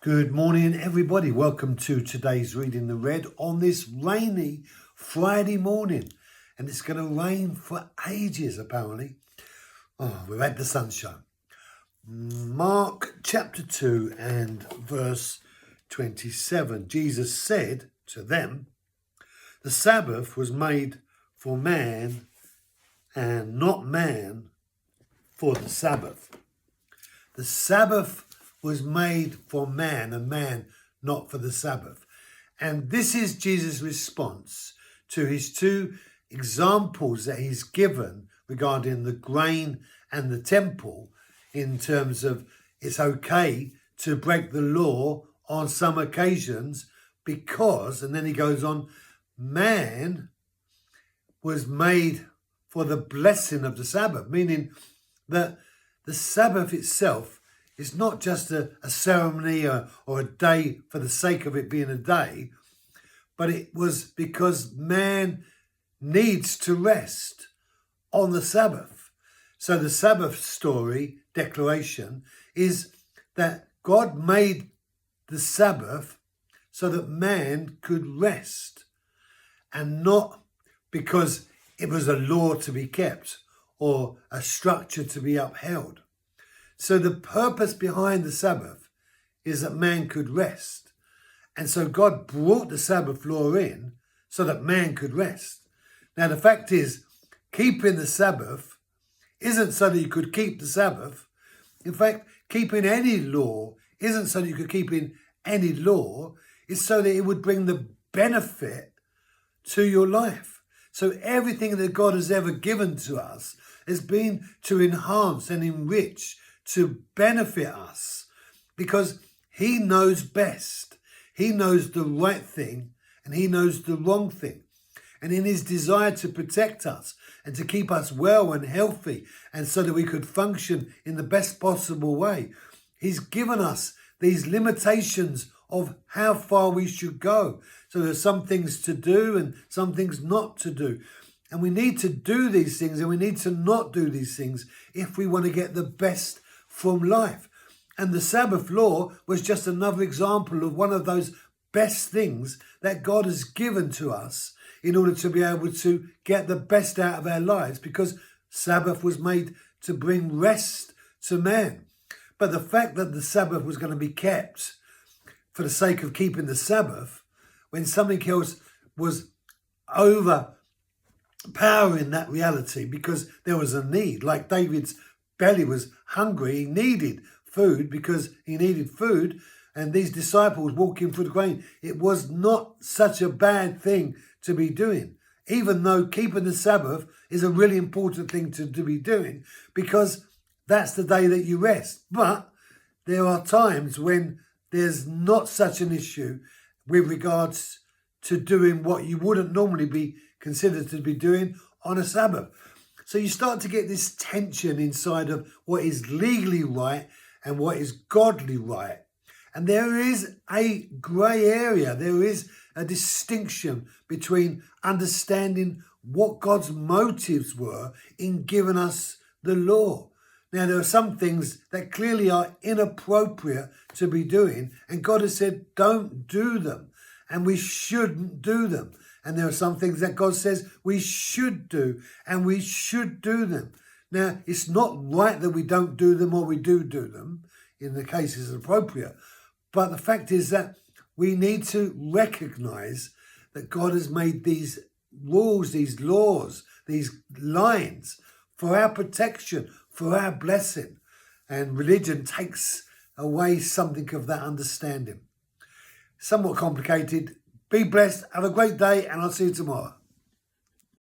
Good morning, everybody. Welcome to today's Reading the Red on this rainy Friday morning. And it's going to rain for ages, apparently. Oh, we've had the sunshine. Mark chapter 2 and verse 27. Jesus said to them, "The Sabbath was made for man and not man for the Sabbath." The Sabbath was made for man and man not for the Sabbath. And this is Jesus' response to his two examples that he's given regarding the grain and the temple, in terms of it's okay to break the law on some occasions because, and then he goes on, man was made for the blessing of the Sabbath, meaning that the Sabbath itself is not just a ceremony or a day for the sake of it being a day, but it was because man needs to rest on the Sabbath. So the Sabbath story, declaration, is that God made the Sabbath so that man could rest, and not because it was a law to be kept or a structure to be upheld. So the purpose behind the Sabbath is that man could rest. And so God brought the Sabbath law in so that man could rest. Now, the fact is, keeping the Sabbath isn't so that you could keep the Sabbath. In fact, keeping any law isn't so that you could keep in any law. It's so that it would bring the benefit to your life. So everything that God has ever given to us has been to enhance and enrich, to benefit us, because he knows best. He knows the right thing and he knows the wrong thing. And in his desire to protect us and to keep us well and healthy, and so that we could function in the best possible way, he's given us these limitations of how far we should go. So there's some things to do and some things not to do. And we need to do these things and we need to not do these things if we want to get the best from life. And the Sabbath law was just another example of one of those best things that God has given to us in order to be able to get the best out of our lives, because Sabbath was made to bring rest to man. But the fact that the Sabbath was going to be kept for the sake of keeping the Sabbath, when something else was overpowering that reality, because there was a need, like David's belly was hungry, he needed food because he needed food, and these disciples walking through the grain, it was not such a bad thing to be doing, even though keeping the Sabbath is a really important thing to be doing, because that's the day that you rest. But there are times when there's not such an issue with regards to doing what you wouldn't normally be considered to be doing on a Sabbath. So you start to get this tension inside of what is legally right and what is godly right. And there is a grey area. There is a distinction between understanding what God's motives were in giving us the law. Now, there are some things that clearly are inappropriate to be doing, and God has said, don't do them, and we shouldn't do them. And there are some things that God says we should do, and we should do them. Now, it's not right that we don't do them or we do them in the cases appropriate. But the fact is that we need to recognize that God has made these rules, these laws, these lines for our protection, for our blessing. And religion takes away something of that understanding. Somewhat complicated. Be blessed. Have a great day, and I'll see you tomorrow.